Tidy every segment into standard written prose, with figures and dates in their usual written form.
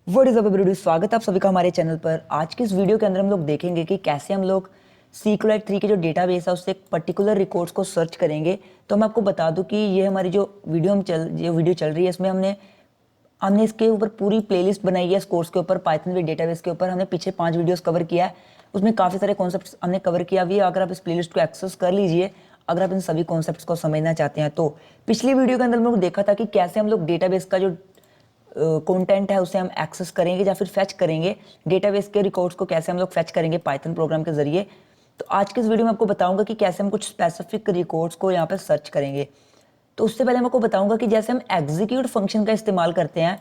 What is up everybody, स्वागत है आप सभी का हमारे चैनल पर। आज की इस वीडियो के अंदर हम लोग देखेंगे कि कैसे हम लोग SQLite 3 के जो डेटाबेस है उससे एक पर्टिकुलर रिकॉर्ड्स को सर्च करेंगे। तो मैं आपको बता दूं कि ये हमारी जो वीडियो चल रही है इसमें हमने हमने इसके ऊपर पूरी प्लेलिस्ट बनाई है। इस कोर्स के ऊपर पाइथन विद डेटाबेस के ऊपर हमने पीछे 5 वीडियोस कवर किया है। उसमें काफ़ी सारे कॉन्सेप्ट्स हमने कवर किया भी है। अगर आप इस प्लेलिस्ट को एक्सेस कर लीजिए, अगर आप इन सभी कॉन्सेप्ट्स को समझना चाहते हैं तो। पिछली वीडियो के अंदर हम लोग देखा था कि कैसे हम लोग डेटाबेस का जो कंटेंट है उसे हम एक्सेस करेंगे या फिर फेच करेंगे, डेटाबेस के रिकॉर्ड्स को कैसे हम लोग फेच करेंगे पाइथन प्रोग्राम के जरिए। तो आज के इस वीडियो में आपको बताऊंगा कि कैसे हम कुछ स्पेसिफिक रिकॉर्ड्स को यहाँ पे सर्च करेंगे। तो उससे पहले मैं आपको बताऊंगा कि जैसे हम एग्जीक्यूट फंक्शन का इस्तेमाल करते हैं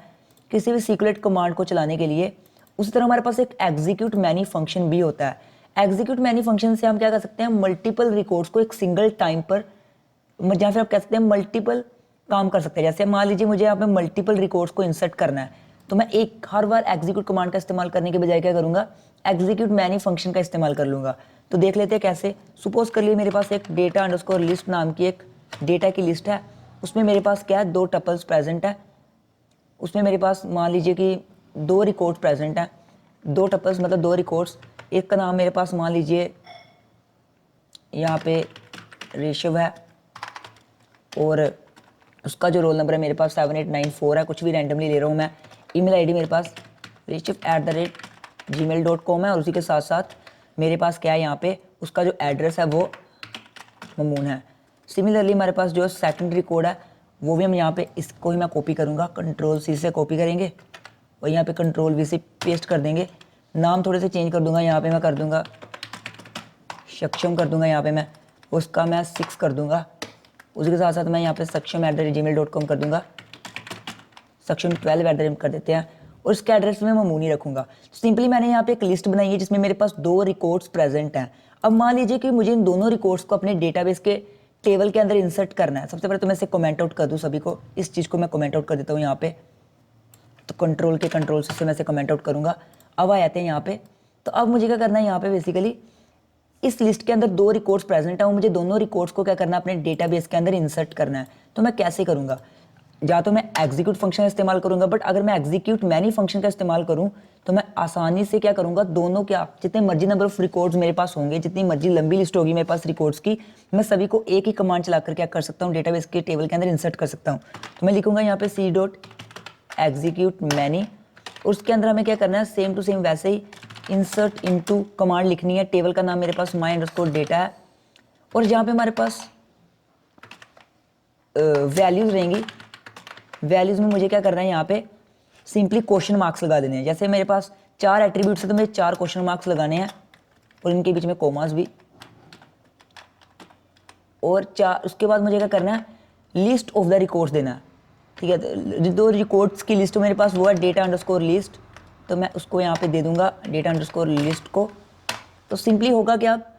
किसी भी सीक्रेट कमांड को चलाने के लिए, उसी तरह हमारे पास एक एग्जीक्यूट मैनी फंक्शन भी होता है। एग्जीक्यूट मैनी फंक्शन से हम क्या कर सकते हैं, मल्टीपल रिकॉर्ड्स को एक सिंगल टाइम पर, या फिर आप कह सकते हैं मल्टीपल काम कर सकते हैं। जैसे मान लीजिए मुझे यहाँ पे मल्टीपल रिकॉर्ड्स को इंसर्ट करना है, तो मैं एक हर बार एग्जीक्यूट कमांड का इस्तेमाल करने के बजाय क्या करूंगा, एग्जीक्यूट मैनी फंक्शन का इस्तेमाल कर लूंगा। तो देख लेते हैं कैसे। सपोज कर लिए मेरे पास एक डेटा अंडरस्कोर लिस्ट नाम की एक डेटा की लिस्ट है। उसमें मेरे पास क्या है, 2 टपल्स प्रेजेंट है। उसमें मेरे पास मान लीजिए कि 2 रिकॉर्ड्स प्रेजेंट हैं। 2 टपल्स मतलब 2 रिकॉर्ड्स। एक का नाम मेरे पास मान लीजिए यहाँ पे ऋषभ है, और उसका जो रोल नंबर है मेरे पास 7894 है, कुछ भी रैंडमली ले रहा हूँ मैं। ईमेल आईडी मेरे पास rishiv@gmail.com है, और उसी के साथ साथ मेरे पास क्या है, यहाँ पे उसका जो एड्रेस है वो ममून है। सिमिलरली हमारे पास जो सेकेंडरी कोड है वो भी हम यहाँ पे इसको ही मैं कॉपी करूँगा, Ctrl+C से कॉपी करेंगे और यहाँ पे Ctrl+V से पेस्ट कर देंगे। नाम थोड़े से चेंज कर दूंगा, यहाँ पे मैं कर दूंगा सक्षम कर दूंगा, यहाँ पे मैं उसका मैं 6 कर दूंगा। उसी के साथ साथ मैं यहाँ पे सक्षम@gmail.com कर दूंगा, सक्षम 12 कर देते हैं, और इसके एड्रेस में मैं ममूनी रखूंगा। सिंपली मैंने यहाँ पे एक लिस्ट बनाई है जिसमें मेरे पास 2 रिकॉर्ड्स प्रेजेंट हैं। अब मान लीजिए कि मुझे इन दोनों रिकॉर्ड्स को अपने डेटाबेस के टेबल के अंदर इंसर्ट करना है। सबसे पहले तो मैं इसे कमेंट आउट कर दूँ, सभी को इस चीज़ को मैं कमेंट आउट कर देता हूँ यहाँ पे। तो कंट्रोल से मैं इसे कमेंट आउट करूँगा। अब आ जाते हैं यहाँ पे। तो अब मुझे क्या करना है, यहाँ पे बेसिकली इस लिस्ट के अंदर 2 रिकॉर्ड्स प्रेजेंट है और मुझे दोनों रिकॉर्ड्स को क्या करना है, अपने डेटाबेस के अंदर इंसर्ट करना है। तो मैं कैसे करूँगा, या तो मैं एग्जीक्यूट फंक्शन का इस्तेमाल करूँगा, बट अगर मैं एग्जीक्यूट मैनी फंक्शन का इस्तेमाल करूँ तो मैं आसानी से क्या करूँगा, दोनों क्या जितने मर्जी नंबर ऑफ रिकॉर्ड्स मेरे पास होंगे, जितनी मर्जी लंबी लिस्ट होगी मेरे पास रिकॉर्ड्स की, मैं सभी को एक ही कमांड चलाकर क्या कर सकता हूँ, डेटाबेस के टेबल के अंदर इंसर्ट कर सकता हूँ। तो मैं लिखूँगा यहाँ पे c.execute और उसके अंदर हमें क्या करना है, सेम टू सेम वैसे ही इंसर्ट इनटू कमांड लिखनी है। टेबल का नाम मेरे पास my_data है, और जहाँ पे हमारे पास वैल्यूज़ रहेंगी, वैल्यूज़ में मुझे क्या करना है, यहाँ पे सिंपली क्वेश्चन मार्क्स लगा देने हैं। जैसे मेरे पास 4 एट्रीब्यूट्स है तो मुझे 4 क्वेश्चन मार्क्स लगाने हैं, और इनके बीच में कोमास भी। और 4 उसके बाद मुझे क्या करना है, लिस्ट ऑफ द रिकॉर्ड्स देना है। ठीक है, तो 2 रिकॉर्ड्स की लिस्ट मेरे पास वो है data_list, तो मैं उसको यहाँ पे दे दूंगा data_list को। तो सिंपली होगा कि आप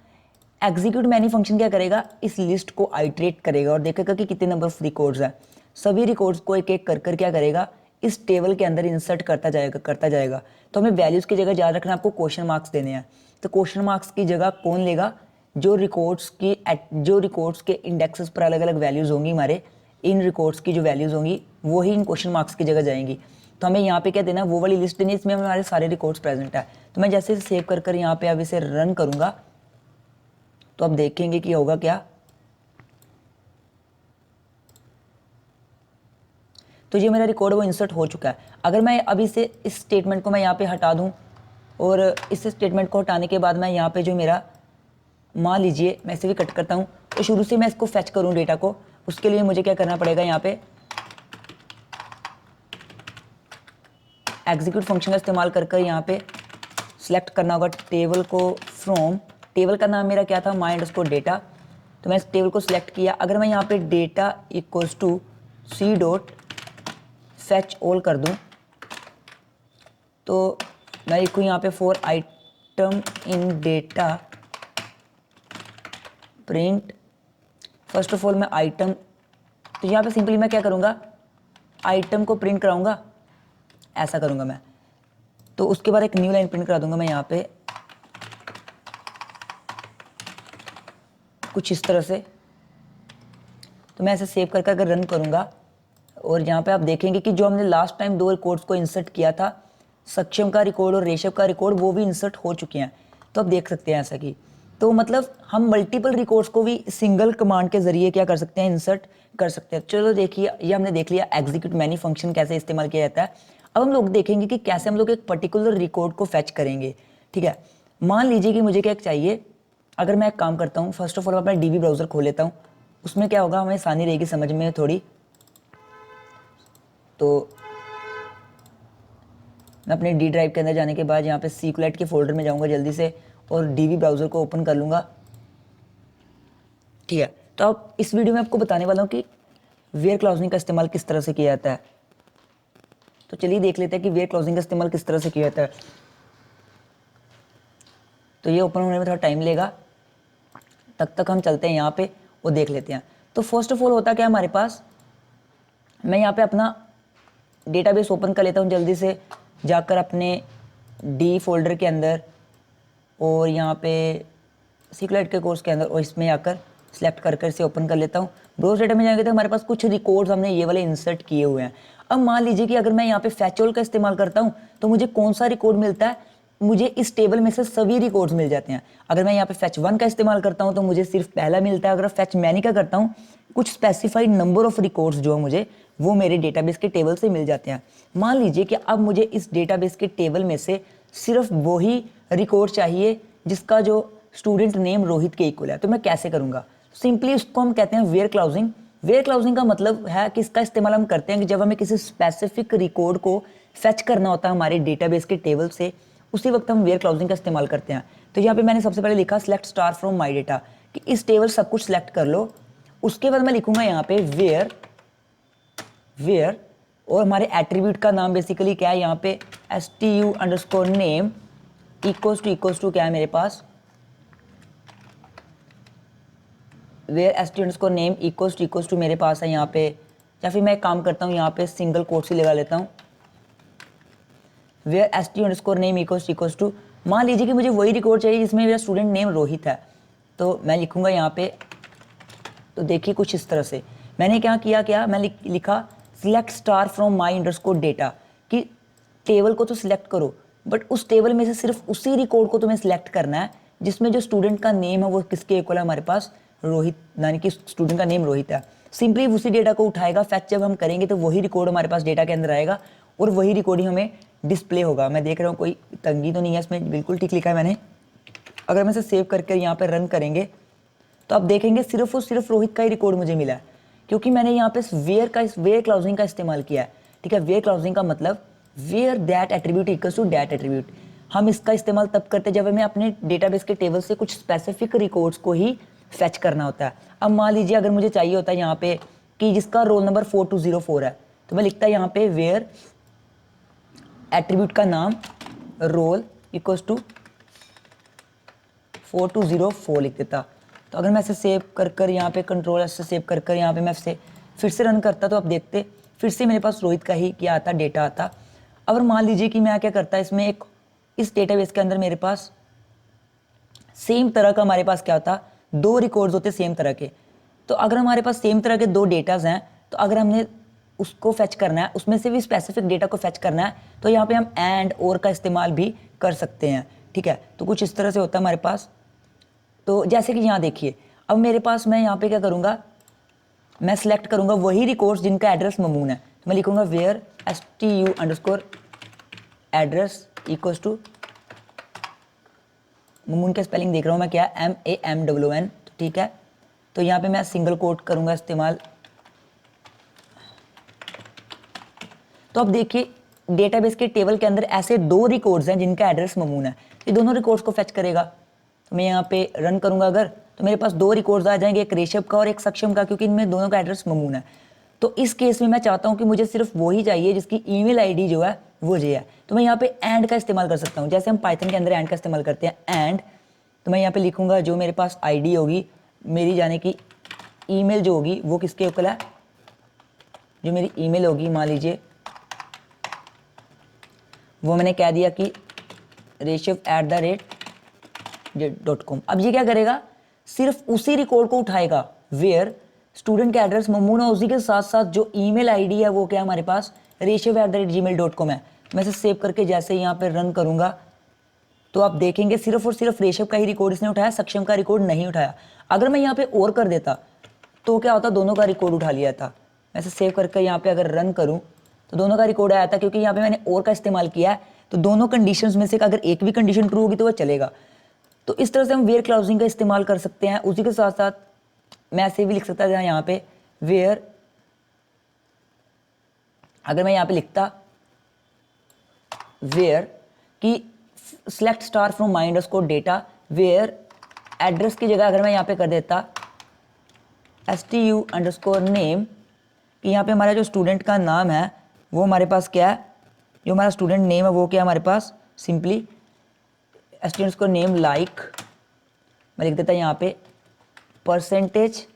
एग्जीक्यूट मैनी फंक्शन क्या करेगा, इस लिस्ट को आइट्रेट करेगा और देखेगा कि कितने नंबर ऑफ रिकॉर्ड्स हैं। सभी रिकॉर्ड्स को एक एक कर कर क्या करेगा, इस टेबल के अंदर इंसर्ट करता जाएगा। तो हमें वैल्यूज़ की जगह याद रखना, आपको क्वेश्चन मार्क्स देने हैं। तो क्वेश्चन मार्क्स की जगह कौन लेगा, जो रिकॉर्ड्स के इंडेक्सेस पर अलग अलग वैल्यूज़ होंगी, हमारे इन रिकॉर्ड्स की जो वैल्यूज़ होंगी वो ही इन क्वेश्चन मार्क्स की जगह जाएंगी। तो हमें यहाँ पे क्या देना है, वो वाली लिस्ट देनी है, इसमें हमारे सारे रिकॉर्ड्स प्रेजेंट है। तो मैं जैसे सेव कर यहाँ पे अब इसे रन करूँगा तो अब देखेंगे कि होगा क्या। तो ये मेरा रिकॉर्ड वो इंसर्ट हो चुका है। अगर मैं अभी से इस स्टेटमेंट को मैं यहाँ पे हटा दूँ, और इस स्टेटमेंट को हटाने के बाद मैं यहाँ पे जो मेरा, मान लीजिए मैं इसे भी कट करता हूँ, तो शुरू से मैं इसको फेच करूँ डेटा को, उसके लिए मुझे क्या करना पड़ेगा, यहाँ पे एग्जीक्यूट फंक्शन का इस्तेमाल कर यहाँ पे सिलेक्ट करना होगा टेबल को फ्रॉम, टेबल का नाम मेरा क्या था, my_data। तो मैं इस टेबल को सिलेक्ट किया। अगर मैं यहाँ पे data equals to c.fetch all कर दूँ, तो मैं लिखूँ यहाँ पे for item in data print, first of all मैं आइटम, तो यहाँ पे सिंपली मैं क्या करूँगा, आइटम को प्रिंट कराऊँगा, ऐसा करूँगा मैं। तो उसके बाद एक न्यू लाइन प्रिंट करा दूँगा मैं यहाँ पे कुछ इस तरह से। तो मैं ऐसे सेव करके अगर रन करूँगा, और यहाँ पे आप देखेंगे कि जो हमने लास्ट टाइम 2 रिकॉर्ड्स को इंसर्ट किया था सक्षम का रिकॉर्ड और रेशव का रिकॉर्ड वो भी इंसर्ट हो चुके हैं। तो आप देख सकते हैं ऐसा कि, तो मतलब हम मल्टीपल रिकॉर्ड्स को भी सिंगल कमांड के जरिए क्या कर सकते हैं, इंसर्ट कर सकते हैं। चलो देखिए, ये हमने देख लिया एग्जीक्यूट मैनी फंक्शन कैसे इस्तेमाल किया जाता है। अब हम लोग देखेंगे कि कैसे हम लोग एक पर्टिकुलर रिकॉर्ड को फैच करेंगे। ठीक है, मान लीजिए कि मुझे क्या चाहिए, अगर मैं एक काम करता हूँ, फर्स्ट ऑफ ऑल अपना डीबी ब्राउजर खोल लेता हूँ, उसमें क्या होगा हमें आसानी रहेगी समझ में थोड़ी। तो मैं अपने डी ड्राइव के अंदर जाने के बाद यहाँ पे सीक्युलेट के फोल्डर में जाऊँगा जल्दी से और डीबी ब्राउज़र को ओपन कर लूँगा। ठीक है, तो अब इस वीडियो में आपको बताने वाला हूँ कि वेयर क्लाउजिंग का इस्तेमाल किस तरह से किया जाता है। तो चलिए देख लेते हैं कि वेयर क्लाउजिंग का इस्तेमाल किस तरह से किया जाता है। तो ये ओपन होने में थोड़ा टाइम लेगा, तब तक हम चलते हैं यहाँ पे और देख लेते हैं। तो फर्स्ट ऑफ ऑल होता क्या है हमारे पास, मैं यहाँ पे अपना डेटाबेस ओपन कर लेता हूँ जल्दी से, जाकर अपने डी फोल्डर के अंदर और यहाँ पे सीक्रेट के कोर्स के अंदर, और इसमें आकर सिलेक्ट कर इसे ओपन कर लेता हूँ। ब्राउज डेटा में जाएंगे तो हमारे पास कुछ रिकॉर्ड्स हमने ये वाले इंसर्ट किए हुए हैं। अब मान लीजिए कि अगर मैं यहाँ पे फैचुअल का इस्तेमाल करता हूँ तो मुझे कौन सा रिकॉर्ड मिलता है, मुझे इस टेबल में से सभी रिकॉर्ड्स मिल जाते हैं। अगर मैं यहाँ पे फैच 1 का इस्तेमाल करता हूँ तो मुझे सिर्फ पहला मिलता है। अगर फैच मैनी का करता हूँ, कुछ स्पेसिफाइड नंबर ऑफ रिकॉर्ड्स जो है मुझे वो मेरे डेटाबेस के टेबल से मिल जाते हैं। मान लीजिए कि अब मुझे इस डेटाबेस के टेबल में से सिर्फ वही रिकॉर्ड चाहिए जिसका जो स्टूडेंट नेम रोहित के इक्वल है। तो मैं कैसे करूँगा, सिंपली उसको हम कहते हैं वेयर क्लाउजिंग। वेयर क्लाउजिंग का मतलब है कि इसका इस्तेमाल हम करते हैं कि जब हमें किसी स्पेसिफिक रिकॉर्ड को फेच करना होता है हमारे डेटाबेस के टेबल से, उसी वक्त हम वेयर क्लाउजिंग का इस्तेमाल करते हैं। तो यहाँ पे मैंने सबसे पहले लिखा select star from my data, कि इस टेबल सब कुछ सिलेक्ट कर लो। उसके बाद मैं लिखूंगा यहाँ पे वेयर और हमारे एट्रीब्यूट का नाम बेसिकली क्या है, यहाँ पे stu_name इक्वल्स टू क्या है मेरे पास, वेयर stu_name इक्वल्स टू मेरे पास है यहाँ पे। या फिर मैं एक काम करता हूँ, यहाँ पे सिंगल कोट्स ही लगा लेता हूँ, वेयर stu_name इक्वल्स टू। मान लीजिए कि मुझे वही रिकॉर्ड चाहिए जिसमें मेरा स्टूडेंट नेम रोहित है, तो मैं लिखूंगा यहाँ पे। तो देखिए कुछ इस तरह से मैंने क्या किया, मैं लिखा select star from my underscore data, कि टेबल को तो सिलेक्ट करो बट उस टेबल में से सिर्फ उसी रिकॉर्ड को तुम्हें सिलेक्ट करना है जिसमें जो स्टूडेंट का नेम है वो किसके इक्वल है, हमारे पास रोहित, यानी कि स्टूडेंट का नेम रोहित है। सिंपली उसी डेटा को उठाएगा, फैच जब हम करेंगे तो वही रिकॉर्ड हमारे पास डेटा के अंदर आएगा और वही रिकॉर्ड ही हमें डिस्प्ले होगा। मैं देख रहा हूँ कोई तंगी तो नहीं है इसमें, बिल्कुल ठीक लिखा है मैंने। अगर मैं इसे सेव करके यहाँ पर रन करेंगे तो आप देखेंगे सिर्फ और सिर्फ रोहित का ही रिकॉर्ड मुझे मिला है, क्योंकि मैंने यहाँ पे वेयर क्लाउजिंग का इस्तेमाल किया है। ठीक है, वेयर क्लाउजिंग का मतलब where that attribute equals to that attribute. हम इसका इस्तेमाल तब करते हैं जब हमें अपने डेटाबेस के टेबल से कुछ स्पेसिफिक रिकॉर्ड्स को ही फेच करना होता है। अब मान लीजिए अगर मुझे चाहिए होता है यहाँ पे कि जिसका रोल नंबर 4204 है, तो मैं लिखता है यहाँ पे वेयर एट्रीब्यूट का नाम रोल इक्वल्स टू 4204 लिख देता। तो अगर मैं इसे सेव कर यहाँ पे कंट्रोल से सेव कर यहाँ पे मैं इसे फिर से रन करता, तो आप देखते फिर से मेरे पास रोहित का ही क्या आता, डेटा आता। अब मान लीजिए कि मैं क्या करता, इसमें एक इस डेटाबेस के अंदर मेरे पास सेम तरह का हमारे पास क्या होता, दो रिकॉर्ड्स होते सेम तरह के। तो अगर हमारे पास सेम तरह के दो डेटाज हैं, तो अगर हमने उसको फेच करना है, उसमें से भी स्पेसिफिक डेटा को फेच करना है, तो यहाँ पे हम एंड और का इस्तेमाल भी कर सकते हैं। ठीक है, तो कुछ इस तरह से होता है हमारे पास। तो जैसे कि यहाँ देखिए, अब मेरे पास मैं यहाँ पे क्या करूँगा, मैं सिलेक्ट करूँगा वही रिकॉर्ड्स जिनका एड्रेस ममून है। तो मैं लिखूँगा वेयर stu_एड्रेस इक्वल्स टू, ममून का स्पेलिंग देख रहा हूँ मैं क्या, MAMOON। तो ठीक है, तो यहाँ पे मैं सिंगल कोट करूँगा इस्तेमाल। तो अब देखिए डेटाबेस के टेबल के अंदर ऐसे दो रिकॉर्ड्स हैं जिनका एड्रेस ममून है, ये दोनों रिकॉर्ड्स को फेच करेगा। तो मैं यहाँ पे रन करूँगा अगर, तो मेरे पास दो रिकॉर्ड्स आ जाएंगे, एक रेशव का और एक सक्षम का, क्योंकि इनमें दोनों का एड्रेस ममून है। तो इस केस में मैं चाहता हूँ कि मुझे सिर्फ वही चाहिए जिसकी ईमेल आईडी जो है वो ये है। तो मैं यहाँ पे एंड का इस्तेमाल कर सकता हूँ, जैसे हम पाइथन के अंदर एंड का इस्तेमाल करते हैं, एंड। तो मैं यहाँ पे लिखूँगा जो मेरे पास आईडी होगी मेरी, यानी कि ईमेल जो होगी वो किसके इक्वल है, जो मेरी ईमेल होगी मान लीजिए वो मैंने कह दिया कि reshav@.com। अब ये क्या करेगा, सिर्फ उसी रिकॉर्ड को उठाएगा वेयर स्टूडेंट का एड्रेस ममून है, उसी के साथ साथ जो ईमेल आईडी है वो क्या हमारे पास reshav@gmail.com है। मैं इसे सेव करके जैसे यहाँ पे रन करूँगा तो आप देखेंगे सिर्फ और सिर्फ रेशव का ही रिकॉर्ड इसने उठाया, सक्षम का रिकॉर्ड नहीं उठाया। अगर मैं यहाँ पे और कर देता तो क्या होता, दोनों का रिकॉर्ड उठा लिया था। मैं इसे सेव करके यहाँ पे अगर रन करूँ तो दोनों का रिकॉर्ड आया था, क्योंकि यहाँ पे मैंने और का इस्तेमाल किया है। तो दोनों कंडीशंस में से अगर एक भी कंडीशन ट्रू होगी तो वह चलेगा। तो इस तरह से हम वेयर क्लाउजिंग का इस्तेमाल कर सकते हैं। उसी के साथ साथ मैं ऐसे भी लिख सकता था यहाँ पे वेयर, अगर मैं यहाँ पे लिखता वेयर कि select star from my underscore data, where address की जगह अगर मैं यहाँ पे कर देता stu_name, कि यहाँ पे हमारा जो स्टूडेंट का नाम है वो हमारे पास क्या है, जो हमारा स्टूडेंट नेम है वो क्या है हमारे पास, सिंपली stu_name लाइक मैं लिख देता यहाँ पे परसेंटेज।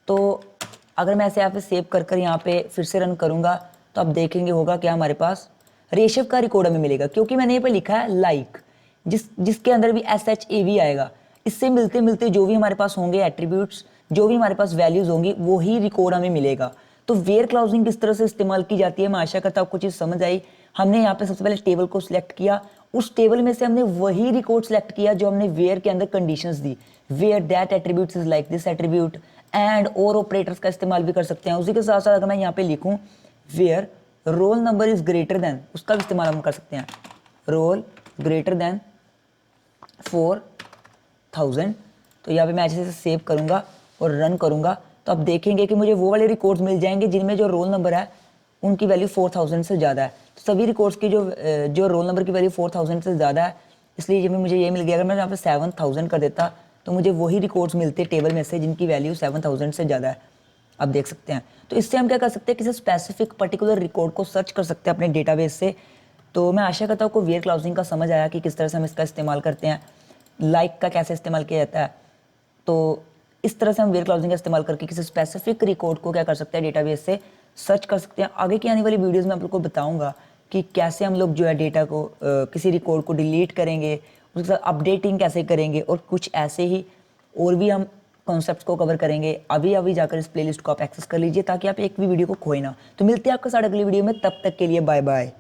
तो अगर मैं ऐसे यहाँ पे सेव कर यहाँ पे फिर से रन करूँगा तो आप देखेंगे होगा क्या हमारे पास रेशव का रिकॉर्ड हमें मिलेगा, क्योंकि मैंने यहाँ पे लिखा है लाइक, जिसके अंदर भी SHAV आएगा। इससे मिलते मिलते जो भी हमारे पास होंगे एट्रीब्यूट्स, जो भी हमारे पास वैल्यूज होंगी, वो ही रिकॉर्ड हमें मिलेगा। तो वेयर क्लाउजिंग किस तरह से इस्तेमाल की जाती है, मैं आशा करता हूँ आपको चीज़ समझ आई। हमने यहाँ पे सबसे पहले टेबल को सिलेक्ट किया, उस टेबल में से हमने वही रिकॉर्ड सिलेक्ट किया जो हमने वेयर के अंदर कंडीशंस दी, where that attributes is like this attribute, and और ऑपरेटर्स का इस्तेमाल भी कर सकते हैं। उसी के साथ साथ अगर मैं यहाँ पे लिखूँ where roll number is greater than, उसका भी इस्तेमाल हम कर सकते हैं, रोल ग्रेटर देन 4000। तो यहाँ पे मैं ऐसे सेव करूँगा और रन करूँगा तो आप देखेंगे कि मुझे वो वाले रिकॉर्ड्स मिल जाएंगे जिनमें जो रोल नंबर है उनकी वैल्यू 4000 से ज़्यादा है। तो सभी रिकॉर्ड्स की जो रोल नंबर की वैल्यू 4000 से ज़्यादा है, इसलिए ये मुझे ये मिल गया। अगर मैं यहाँ पे 7000 कर देता तो मुझे वही रिकॉर्ड्स मिलते टेबल में से जिनकी वैल्यू 7000 से ज़्यादा है, आप देख सकते हैं। तो इससे हम क्या कर सकते हैं, किसी स्पेसिफिक पर्टिकुलर रिकॉर्ड को सर्च कर सकते हैं अपने डेटाबेस से। तो मैं आशा करता हूँ आपको वेयर क्लाउजिंग का समझ आया कि किस तरह से हम इसका इस्तेमाल करते हैं, लाइक का कैसे इस्तेमाल किया जाता है। तो इस तरह से हम वेयर क्लाउजिंग का इस्तेमाल करके किसी स्पेसिफिक रिकॉर्ड को क्या कर सकते हैं, डेटाबेस से सर्च कर सकते हैं। आगे की आने वाली वीडियोज़ में आप लोग को बताऊँगा कि कैसे हम लोग जो है डेटा को किसी रिकॉर्ड को डिलीट करेंगे, उसके साथ अपडेटिंग कैसे करेंगे, और कुछ ऐसे ही और भी हम कॉन्सेप्ट्स को कवर करेंगे। अभी जाकर इस प्लेलिस्ट को आप एक्सेस कर लीजिए ताकि आप एक भी वीडियो को खोए ना। तो मिलते हैं आपके साथ अगली वीडियो में, तब तक के लिए बाय बाय।